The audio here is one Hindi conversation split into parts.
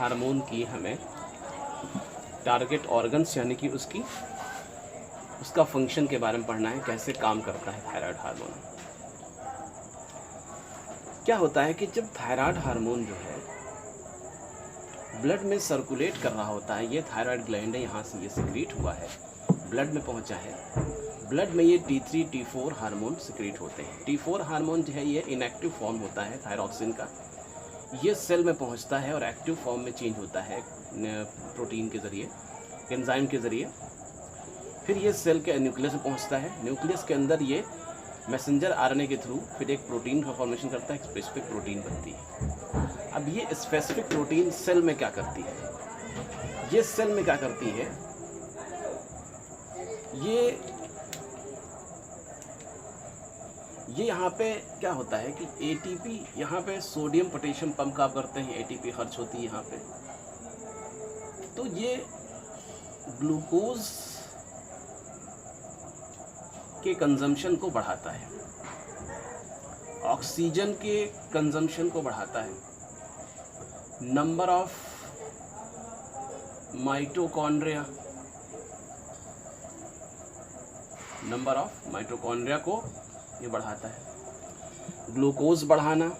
हार्मोन की हमें टारगेट ऑर्गन्स यानी कि उसका फंक्शन के बारे में पढ़ना है, कैसे काम करता है थायराइड हार्मोन। क्या होता है कि जब थायराइड हार्मोन जो है ब्लड में सर्कुलेट कर रहा होता है, ये थायराइड ग्लैंड है, यहाँ से ये सिक्रीट हुआ है, ब्लड में पहुँचा है, ब्लड में ये T3 T4 हार्मोन सिक्रीट होते हैं। T4 हार्मोन जो है ये इनएक्टिव फॉर्म होता है थायरॉक्सिन का, ये सेल में पहुंचता है और एक्टिव फॉर्म में चेंज होता है प्रोटीन के ज़रिए, एंजाइम के ज़रिए। फिर ये सेल के न्यूक्लियस में पहुंचता है, न्यूक्लियस के अंदर ये मैसेंजर आरएनए के थ्रू फिर एक प्रोटीन का फॉर्मेशन करता है, एक स्पेसिफिक प्रोटीन बनती है। अब ये स्पेसिफिक प्रोटीन सेल में क्या करती है, ये सेल में क्या करती है, ये यहाँ पे क्या होता है कि ATP, यहाँ पे सोडियम पोटेशियम पंप काम करते हैं, ATP खर्च होती है यहाँ पे, तो ये ग्लूकोज के कंजम्पशन को बढ़ाता है, ऑक्सीजन के कंजम्पशन को बढ़ाता है, नंबर ऑफ माइटोकॉन्ड्रिया को ये बढ़ाता है। ग्लूकोज बढ़ाना,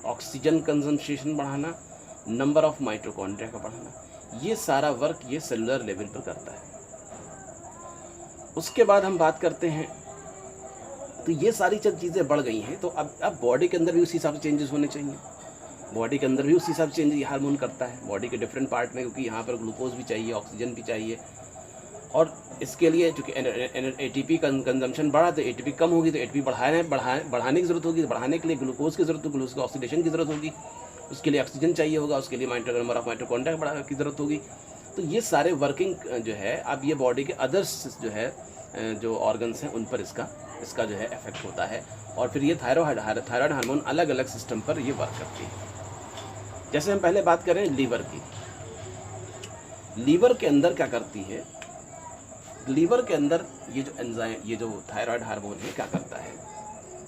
ऑक्सीजन कंजम्पशन बढ़ाना, नंबर ऑफ माइटोकॉन्ड्रिया का बढ़ाना, ये सारा वर्क ये सेलुलर लेवल पर करता है। उसके बाद हम बात करते हैं, तो ये सारी जब चीज़ें बढ़ गई हैं तो अब बॉडी के अंदर भी उसी हिसाब से चेंजेस होने चाहिए, बॉडी के अंदर भी उसी हिसाब से चेंज हार्मोन करता है बॉडी के डिफरेंट पार्ट में, क्योंकि यहाँ पर ग्लूकोज भी चाहिए, ऑक्सीजन भी चाहिए, और इसके लिए चूँकि ATP कंजम्पशन बढ़ा तो ATP कम होगी, तो ATP बढ़ाने की ज़रूरत होगी, बढ़ाने के लिए ग्लूकोज की ज़रूरत होगी, ग्लूकोज ऑक्सीडेशन की ज़रूरत होगी, उसके लिए ऑक्सीजन चाहिए होगा, उसके लिए नंबर ऑफ माइटोकॉन्ड्रिया की ज़रूरत होगी। तो ये सारे वर्किंग जो है अब ये बॉडी के अदर्स जो है जो ऑर्गन्स हैं उन पर इसका जो है इफेक्ट होता है, और फिर ये थायराइड हार्मोन अलग अलग सिस्टम पर ये वर्क करती है। जैसे हम पहले बात करें लीवर की, लीवर के अंदर क्या करती है, लीवर के अंदर ये जो एंजाइम, ये जो थायराइड हार्मोन है क्या करता है,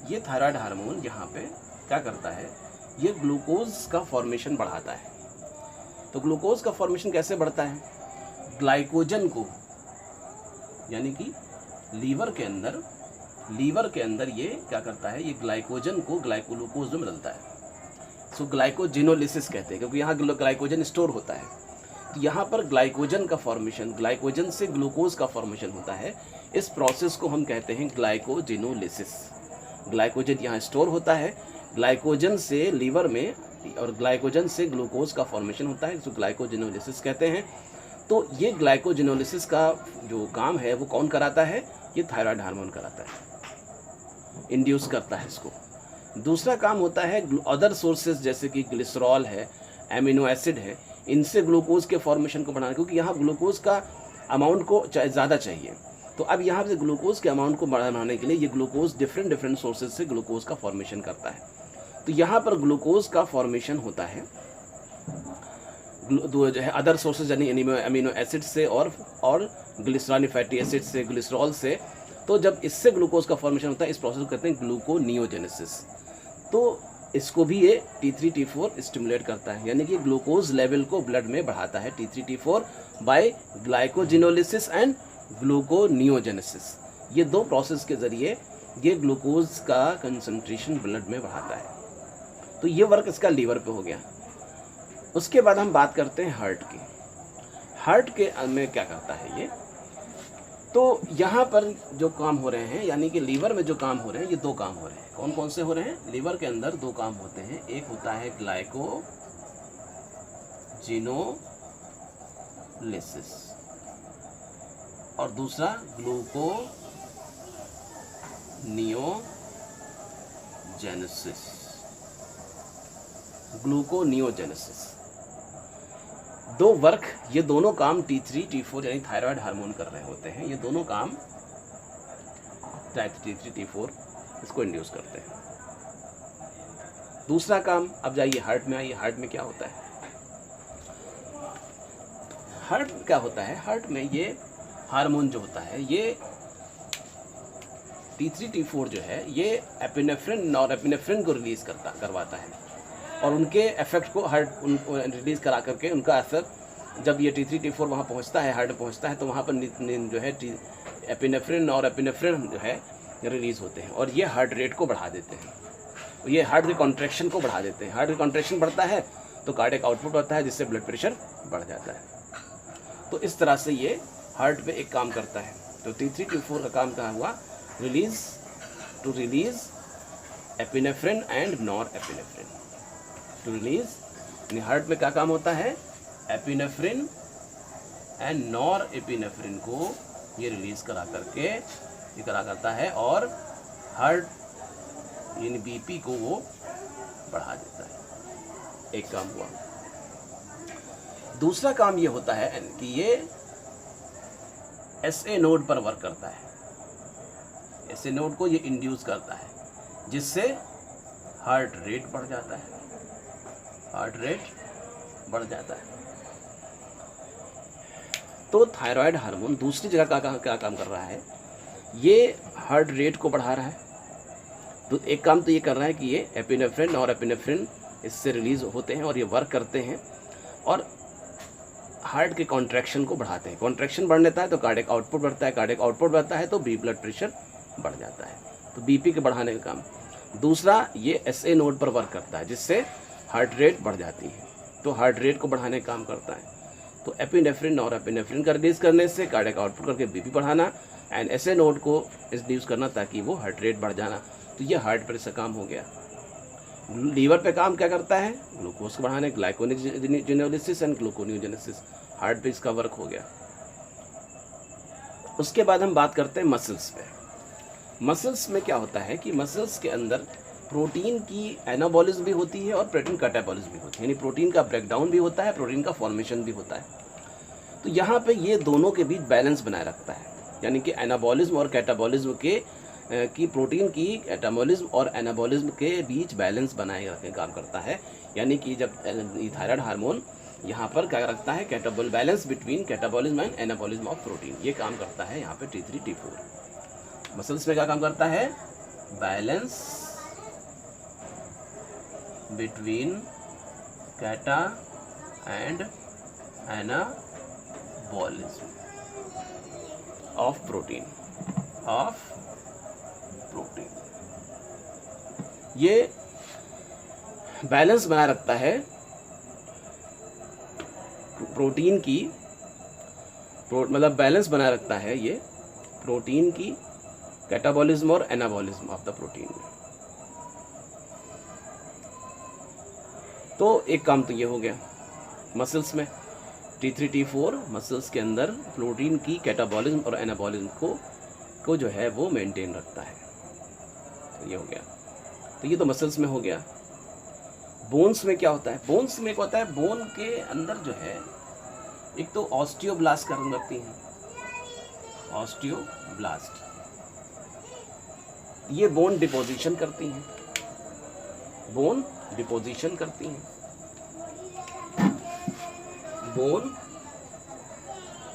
ये थायराइड हार्मोन यहाँ पे क्या करता है, ये ग्लूकोज का फॉर्मेशन बढ़ाता है। तो ग्लूकोज का फॉर्मेशन कैसे बढ़ता है, ग्लाइकोजन को, यानी कि लीवर के अंदर ये क्या करता है, ये ग्लाइकोजन को ग्लाइकोग्लूकोज में बदलता है। सो ग्लाइकोजिनोलिसिस कहते हैं, क्योंकि यहाँ ग्लाइकोजन स्टोर होता है। तो यहाँ पर ग्लाइकोजन का फॉर्मेशन, ग्लाइकोजन से ग्लूकोज का फॉर्मेशन होता है, इस प्रोसेस को हम कहते हैं ग्लाइकोजिनोलिसिस। ग्लाइकोजन यहाँ स्टोर होता है, ग्लाइकोजन से लीवर में और ग्लाइकोजन से ग्लूकोज का फॉर्मेशन होता है, इसको ग्लाइकोजिनोलिसिस कहते हैं। तो ये ग्लाइकोजिनोलिसिस का जो काम है वो कौन कराता है, ये थायराइड हार्मोन कराता है, इंड्यूस करता है इसको। दूसरा काम होता है अदर सोर्सेज जैसे कि ग्लिसरॉल है, एमिनो एसिड है, इनसे ग्लूकोज के फॉर्मेशन को बढ़ाना, क्योंकि यहाँ ग्लूकोज का अमाउंट को ज़्यादा चाहिए। तो अब यहाँ से ग्लूकोज के अमाउंट को बढ़ाने के लिए ये ग्लूकोज डिफरेंट सोर्सेज से ग्लूकोज का फॉर्मेशन करता है। तो यहाँ पर ग्लूकोज का फॉर्मेशन होता है जो है अदर सोर्सेज यानी अमीनो एसिड से और ग्लिसरॉल फैटी एसिड से, ग्लिसरॉल से। तो जब इससे ग्लूकोज का फॉर्मेशन होता है, इस प्रोसेस को कहते हैं ग्लूकोनियोजेनेसिस। तो इसको भी ये T3 T4 स्टिमुलेट करता है, यानी कि ग्लूकोज लेवल को ब्लड में बढ़ाता है, T3 T4 bye glycogenolysis and gluconeogenesis. ये दो प्रोसेस के ज़रिए ये ग्लूकोज का कंसंट्रेशन ब्लड में बढ़ाता है। तो ये वर्क इसका लीवर पे हो गया। उसके बाद हम बात करते हैं हार्ट की। हार्ट के में क्या करता है ये, तो यहाँ पर जो काम हो रहे हैं, यानी कि लीवर में जो काम हो रहे हैं, ये दो काम हो रहे हैं। कौन कौन से हो रहे हैं, लीवर के अंदर दो काम होते हैं। एक होता है ग्लाइकोजिनोलिसिस और दूसरा ग्लूकोनियोजेनेसिस। दो वर्क, ये दोनों काम T3 T4 यानी थायराइड हार्मोन कर रहे होते हैं। ये दोनों काम T3 T4 इसको इंड्यूस करते हैं। दूसरा काम, अब जाइए हार्ट में आइए। हार्ट में क्या होता है, हार्ट में क्या होता है, हार्ट में ये हार्मोन जो होता है, ये T3 T4 जो है ये एपिनेफ्रिन और एपिनेफ्रिन को रिलीज करवाता है। और उनके इफेक्ट को हार्ट रिलीज़ करा करके उनका असर जब ये T3 T4 वहाँ पहुँचता है, हार्ट में पहुँचता है, तो वहाँ पर जो है एपिनेफ्रिन और एपिनेफ्रिन जो है रिलीज़ होते हैं और ये हार्ट रेट को बढ़ा देते हैं, ये हार्ट के कॉन्ट्रैक्शन को बढ़ा देते हैं। हार्ट का कॉन्ट्रैक्शन बढ़ता है तो कार्डियक आउटपुट बढ़ता है, जिससे ब्लड प्रेशर बढ़ जाता है। तो इस तरह से ये हार्ट पे एक काम करता है। तो T3 T4 का काम कहाँ हुआ? Release epinephrine and norepinephrine. To release heart में क्या काम होता है? एपिनेफ्रिन एंड नॉर एपिनेफ्रिन को ये रिलीज करा करता है और हार्ट यानी बीपी को वो बढ़ा देता है। एक काम हुआ। दूसरा काम ये होता है कि ये SA नोड पर वर्क करता है। SA नोड को ये इंड्यूस करता है, जिससे हार्ट रेट बढ़ जाता है। हार्ट रेट बढ़ जाता है। तो थायराइड हार्मोन दूसरी जगह क्या काम कर रहा है? ये हार्ट रेट को बढ़ा रहा है। तो एक काम तो ये कर रहा है कि ये एपिनेफ्रिन और एपिनेफ्रिन इससे रिलीज होते हैं और ये वर्क करते हैं और हार्ट के कॉन्ट्रैक्शन को बढ़ाते हैं। कॉन्ट्रैक्शन बढ़ लेता है तो कार्डियक आउटपुट बढ़ता है, कार्डियक आउटपुट बढ़ता है तो ब्लड प्रेशर बढ़ जाता है। तो बीपी के बढ़ाने का काम। दूसरा, ये SA नोड पर वर्क करता है, जिससे हार्ट रेट बढ़ जाती है, तो हार्ट रेट को बढ़ाने का काम करता है। तो एपिनेफ्रिन और एपिनेफ्रिन का रिलीज करने से कार्डियक आउटपुट करके बीपी बढ़ाना एंड SA नोड को इंड्यूस करना ताकि वो हार्ट रेट बढ़ जाना। तो ये हार्ट पर इसका काम हो गया। लीवर पे काम क्या करता है? ग्लूकोज को बढ़ाने, ग्लाइकोनेजेनेसिस एंड ग्लूकोनियोजेनेसिस। हार्ट पे इसका वर्क हो गया। उसके बाद हम बात करते हैं मसल्स पे। मसल्स में क्या होता है कि मसल्स के अंदर प्रोटीन की एनाबॉलिज्म भी होती है और प्रोटीन कैटाबॉलिज्म भी होती है, यानी प्रोटीन का ब्रेकडाउन भी होता है, प्रोटीन का फॉर्मेशन भी होता है। तो यहाँ पे ये दोनों के बीच बैलेंस बनाए रखता है, यानी कि एनाबॉलिज्म और कैटाबॉलिज्म की प्रोटीन की कैटाबॉलिज्म और एनाबॉलिज्म के बीच बैलेंस बनाए रखने का काम करता है। यानी कि जब थायराइड हार्मोन यहाँ पर क्या रखता है? Catabol balance between catabolism and anabolism of protein, ये काम करता है यहाँ पे T3 T4। मसल्स में क्या काम करता है? Balance between cata and anabolism of protein ये बैलेंस बनाए रखता है प्रोटीन की मतलब बैलेंस बनाए रखता है ये प्रोटीन की कैटाबॉलिज्म और एनाबॉलिज्म ऑफ द प्रोटीन में। तो एक काम तो ये हो गया मसल्स में। T3 T4 मसल्स के अंदर प्रोटीन की कैटाबॉलिज्म और एनाबॉलिज्म को जो है वो मेंटेन रखता है। तो ये हो गया। तो ये तो मसल्स में हो गया। बोन्स में क्या होता है? बोन्स में क्या होता है? बोन के अंदर जो है एक तो ऑस्टियोब्लास्ट काम करती हैं। ऑस्टियोब्लास्ट ये बोन डिपोजिशन करती हैं। बोन डिपोजिशन करती हैं। बोन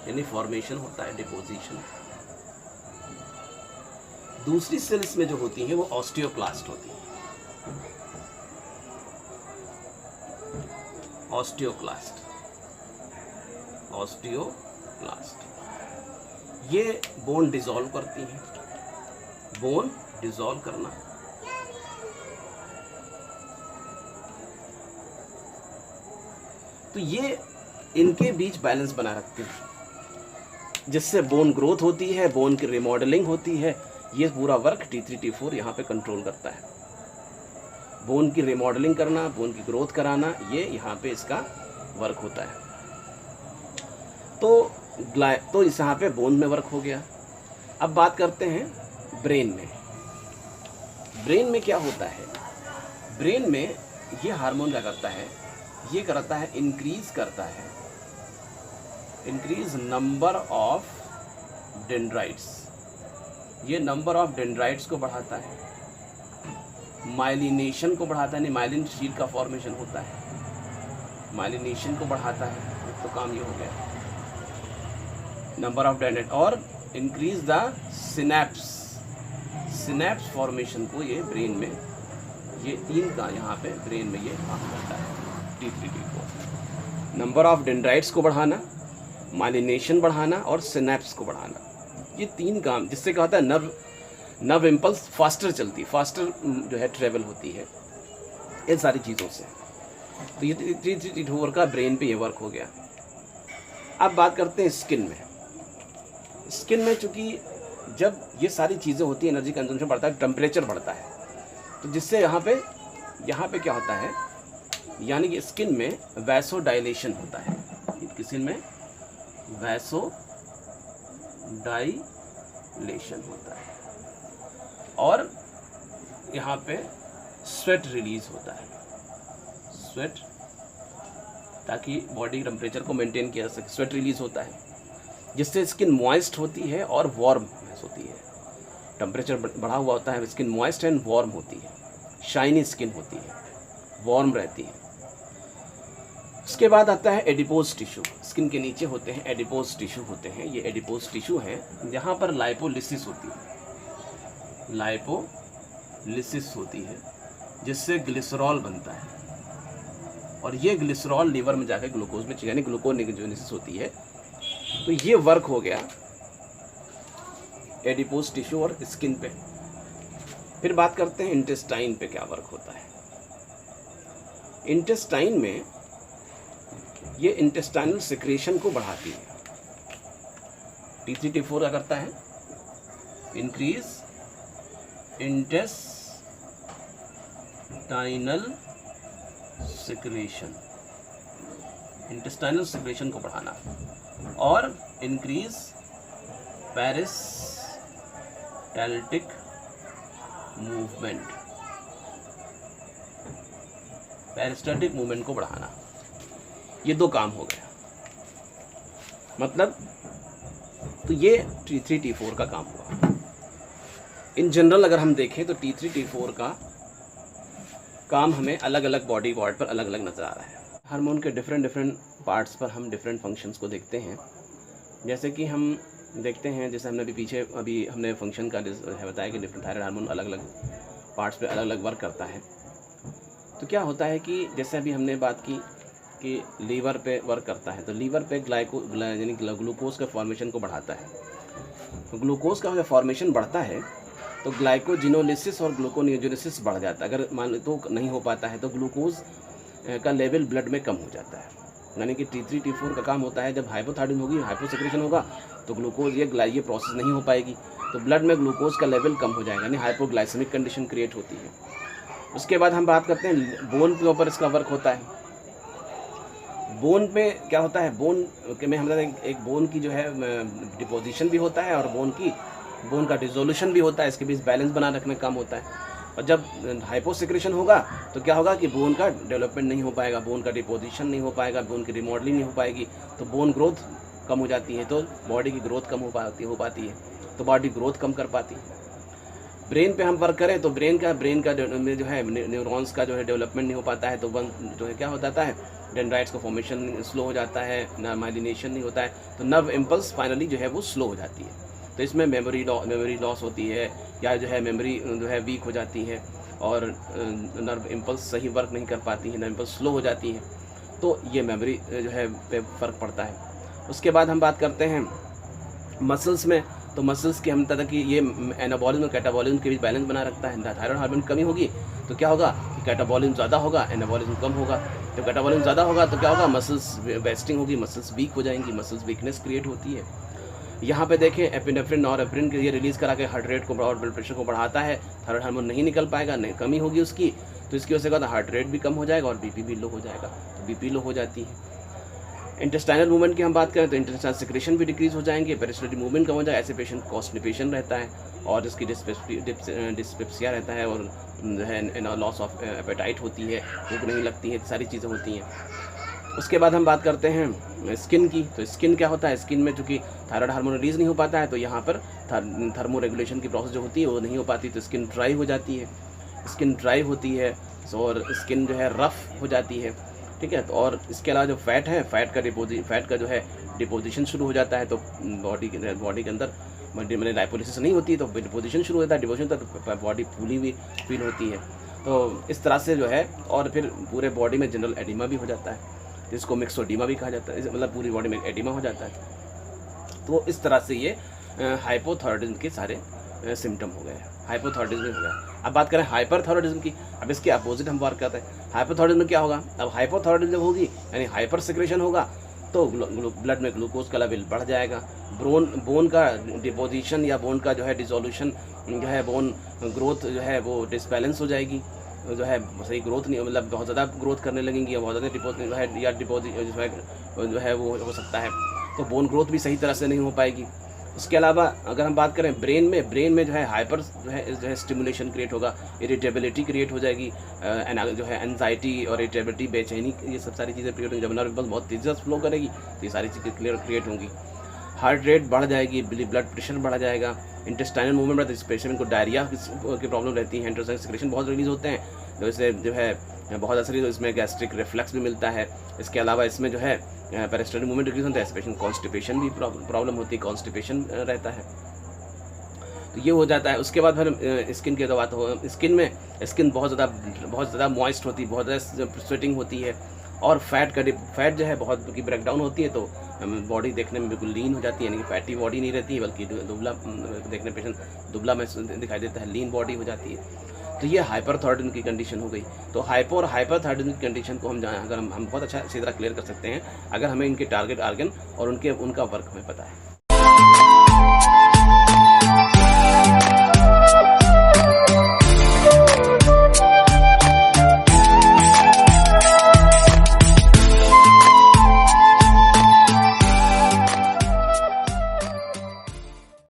यानी फॉर्मेशन होता है, डिपोजिशन। दूसरी सेल्स में जो होती हैं वो ऑस्टियोक्लास्ट होती हैं। ऑस्टियोक्लास्ट ये बोन डिसॉल्व करती हैं। बोन डिसॉल्व करना, तो ये इनके बीच बैलेंस बना रखते हैं, जिससे बोन ग्रोथ होती है, बोन की रिमॉडलिंग होती है। ये पूरा वर्क T3 T4 यहाँ पे कंट्रोल करता है। बोन की रिमॉडलिंग करना, बोन की ग्रोथ कराना, ये यहाँ पे इसका वर्क होता है। तो इस यहाँ पे बोन में वर्क हो गया। अब बात करते हैं ब्रेन में। ब्रेन में क्या होता है? ब्रेन में ये हार्मोन क्या करता है? ये करता है इंक्रीज नंबर ऑफ डेंड्राइट्स। ये नंबर ऑफ डेंड्राइट्स को बढ़ाता है, माइलिनेशन को बढ़ाता है, माइलिन शीट का फॉर्मेशन होता है, माइलिनेशन को बढ़ाता है। तो काम ये हो गया नंबर ऑफ डेंड्राइट। और इंक्रीज द सिनेप्स फॉर्मेशन को ये ब्रेन में ये 3 का यहाँ पे ब्रेन में ये काम करता है T3 T4। Number of dendrites को बढ़ाना, माइलिनेशन बढ़ाना और सिनेप्स को बढ़ाना, ये 3 काम, जिससे क्या होता है नर्व इम्पल्स फास्टर चलती, फास्टर जो है ट्रेवल होती है इन सारी चीज़ों से। तो ये T3 T4 का ब्रेन पे ये वर्क हो गया। अब बात करते हैं स्किन में। स्किन में चूँकि जब ये सारी चीज़ें होती हैं, एनर्जी कंजम्पशन बढ़ता है, टेम्परेचर बढ़ता है, तो जिससे यहाँ पे क्या होता है, यानी कि स्किन में वैसो डायलेशन होता है। स्किन में वैसो डायलेशन होता है और यहाँ पे स्वेट रिलीज होता है, स्वेट, ताकि बॉडी टेम्परेचर को मेंटेन किया जा सके। स्वेट रिलीज होता है जिससे स्किन मॉइस्ट होती है और वार्म महसूस होती है। टेम्परेचर बढ़ा हुआ होता है, स्किन मॉइस्ट एंड वार्म होती है, शाइनी स्किन होती है, वार्म रहती है। उसके बाद आता है एडिपोज टिश्यू। स्किन के नीचे होते हैं एडिपोज टिश्यू होते हैं। ये एडिपोज टिश्यू है जहाँ पर लाइपोलिसिस होती है, लाइपोलिसिस होती है जिससे ग्लिसरॉल बनता है और ये ग्लिसरॉल लीवर में जाकर ग्लूकोज में, यानी ग्लूकोनेगेनेसिस होती है। तो ये वर्क हो गया एडिपोज टिश्यू और स्किन पे। फिर बात करते हैं इंटेस्टाइन पे क्या वर्क होता है। इंटेस्टाइन में ये इंटेस्टाइनल सिक्रेशन को बढ़ाती है। T3 T4 क्या करता है, increase intestinal secretion, intestinal secretion को बढ़ाना और increase peristaltic movement, peristaltic movement को बढ़ाना। ये 2 काम हो गया, मतलब तो ये T3 T4 का काम हुआ। इन जनरल अगर हम देखें तो T3 T4 का काम हमें अलग अलग बॉडी पार्ट पर अलग अलग नज़र आ रहा है। हार्मोन के डिफरेंट पार्ट्स पर हम डिफरेंट फंक्शंस को देखते हैं। जैसे कि हम देखते हैं, जैसे हमने अभी हमने फंक्शन का है बताया कि डिफरेंट थायराइड हार्मोन अलग अलग पार्ट्स पे अलग अलग वर्क करता है। तो क्या होता है कि जैसे अभी हमने बात की कि लीवर पे वर्क करता है, तो लीवर पे यानी ग्लूकोज का फॉर्मेशन को बढ़ाता है। तो ग्लूकोज का जब फॉर्मेशन बढ़ता है तो ग्लाइकोजिनोलिसिस और ग्लूकोनियोजेनेसिस बढ़ जाता है। अगर मान तो नहीं हो पाता है तो ग्लूकोज का लेवल ब्लड में कम हो जाता है। यानी कि T3 T4 का काम होता है, जब हाइपोथायराइडिज्म होगी, हाइपोसेक्रेशन होगा, तो ग्लूकोज ये प्रोसेस नहीं हो पाएगी, तो ब्लड में ग्लूकोज का लेवल कम हो जाएगा, यानी हाइपोग्लाइसेमिक कंडीशन क्रिएट होती है। उसके बाद हम बात करते हैं बोन के ऊपर इसका वर्क होता है। बोन पे क्या होता है, बोन के में हम एक बोन की जो है डिपोजिशन भी होता है और बोन का डिसोल्यूशन भी होता है। इसके बीच बैलेंस बना रखने का काम होता है। और जब हाइपोसेक्रेशन होगा तो क्या होगा कि बोन का डेवलपमेंट नहीं हो पाएगा, बोन का डिपोजिशन नहीं हो पाएगा, बोन की रिमॉडलिंग नहीं हो पाएगी, तो बोन ग्रोथ कम हो जाती है, तो बॉडी की ग्रोथ कम हो पाती है, तो बॉडी ग्रोथ कम कर पाती है। ब्रेन पे हम वर्क करें तो ब्रेन का में जो है न्यूरॉन्स का जो है डेवलपमेंट नहीं हो पाता है, तो जो है क्या हो जाता है, डेंड्राइट्स का फॉर्मेशन स्लो हो जाता है, माइलिनेशन नहीं होता है, तो नर्व इम्पल्स फाइनली जो है वो स्लो हो जाती है। तो इसमें मेमोरी लॉस होती है, या जो है मेमोरी जो है वीक हो जाती है और नर्व इम्पल्स सही वर्क नहीं कर पाती है, नर्व इम्पल्स स्लो हो जाती है, तो ये मेमोरी जो है पे फ़र्क पड़ता है। उसके बाद हम बात करते हैं मसल्स में, तो मसल्स की हम तरह की ये एनाबॉलिज्म और कैटाबॉलिज्म के बीच बैलेंस बना रखता है। थायराइड हार्मोन कमी होगी तो क्या होगा, कैटाबॉलिज्म ज़्यादा होगा, एनाबॉलिज्म कम होगा। जब कैटाबॉलिज्म ज़्यादा होगा तो क्या होगा, मसल्स वेस्टिंग होगी, मसल्स वीक हो जाएंगी, मसल्स वीकनेस क्रिएट होती है। यहाँ पे देखें एपिनेफ्रिन और एफ्रिन के ये रिलीज़ करा के हार्ट रेट को और ब्लड प्रेशर को बढ़ाता है। थायराइड हार्मोन नहीं निकल पाएगा, नहीं कमी होगी उसकी, तो इसकी वजह से क्या हार्ट रेट भी कम हो जाएगा और बीपी भी लो हो जाएगा, तो बीपी लो हो जाती है। इंटेस्टाइनल मूवमेंट की हम बात करें तो इंटेस्टाइनल सिक्रेशन भी डिक्रीज हो जाएंगे, पेरिस्टाल्टिक मूवमेंट कम हो जाएगा। ऐसे पेशेंट कॉन्स्टिपेशन रहता है और इसकी डिस्पेप्सिया रहता है और जो है लॉस ऑफ एपेटाइट होती है, भूख नहीं लगती है, सारी चीज़ें होती हैं। उसके बाद हम बात करते हैं स्किन की, तो स्किन क्या होता है, स्किन में चूँकि थायराइड हार्मोन रिलीज नहीं हो पाता है तो यहाँ पर थर्मो रेगुलेशन की प्रोसेस जो होती है वो नहीं हो पाती, तो स्किन ड्राई हो जाती है, स्किन ड्राई होती है और स्किन जो है रफ हो जाती है, ठीक है। तो और इसके अलावा जो फैट है, फैट का जो है डिपोजिशन शुरू हो जाता है, तो बॉडी के अंदर मैंने लाइपोलिसिस नहीं होती तो डिपोजिशन शुरू हो जाता है, डिपोजिशन तो बॉडी फूली हुई फील होती है। तो इस तरह से जो है, और फिर पूरे बॉडी में जनरल एडिमा भी हो जाता है, जिसको मिक्सोडीमा भी कहा जाता है, मतलब पूरी बॉडी में एडिमा हो जाता है। तो इस तरह से ये हाइपोथायरॉयडिज्म के सारे सिम्टम हो गए, हाइपोथायरॉयडिज्म हो गया। अब बात करें हाइपरथायरॉयडिज्म की, अब इसके अपोजिट हम बात करते हैं। हाइपोथायरॉयडिज्म में क्या होगा, अब हाइपोथायरॉयडिज्म जब होगी यानी हाइपर सिक्रेशन होगा, तो ब्लड में ग्लूकोज का लेवल बढ़ जाएगा, बोन का डिपोजिशन या बोन का जो है डिसोल्यूशन जो है, बोन ग्रोथ जो है वो डिसबैलेंस हो जाएगी, जो है सही ग्रोथ नहीं, मतलब बहुत ज़्यादा ग्रोथ करने लगेंगी या बहुत ज़्यादा डिपोजिट जो है या डिपोजिट जो है वो हो सकता है, तो बोन ग्रोथ भी सही तरह से नहीं हो पाएगी। उसके अलावा अगर हम बात करें ब्रेन में जो है हाइपर जो है स्टिमुलेशन क्रिएट होगा, इरिटेबिलिटी क्रिएट हो जाएगी, जो है एंजाइटी और इरिटेबिलिटी, बेचैनी, ये सब सारी चीज़ें क्रिएट होंगी। जब नर्व इम्पल्स बहुत तेज़ी से फ्लो करेगी तो ये सारी चीज़ें क्रिएट होंगी। हार्ट रेट बढ़ जाएगी, ब्लड प्रेशर बढ़ जाएगा, इंटेस्टाइनल मूवमेंट रहता है, स्पेशली इनको डायरिया की प्रॉब्लम रहती है, एंटरसाइड सिक्रेशन बहुत रिलीज होते हैं, तो इससे जो है बहुत असर, तो इसमें गैस्ट्रिक रिफ्लक्स भी मिलता है। इसके अलावा इसमें जो है पेरिस्टल मूवमेंट रिलीज होता है, स्पेशली कॉन्स्टिपेशन भी प्रॉब्लम होती है, कॉन्स्टिपेशन रहता है, तो ये हो जाता है। उसके बाद फिर स्किन की बात हो, स्किन बहुत ज़्यादा मॉइस्ट होती है, बहुत ज़्यादा स्वेटिंग होती है, और फैट जो है बहुत की ब्रेकडाउन होती है, तो बॉडी देखने में बिल्कुल लीन हो जाती है, यानी कि फैटी बॉडी नहीं रहती है, बल्कि दुबला देखने पेशेंट दुबला में दिखाई देता है, लीन बॉडी हो जाती है। तो ये हाइपरथायरॉयडिज्म की कंडीशन हो गई। तो हाइपो और हाइपरथायरॉयडिज्म की कंडीशन को हम बहुत अच्छा अच्छी तरह क्लियर कर सकते हैं अगर हमें इनके टारगेट आर्गन और उनका वर्क हमें पता है।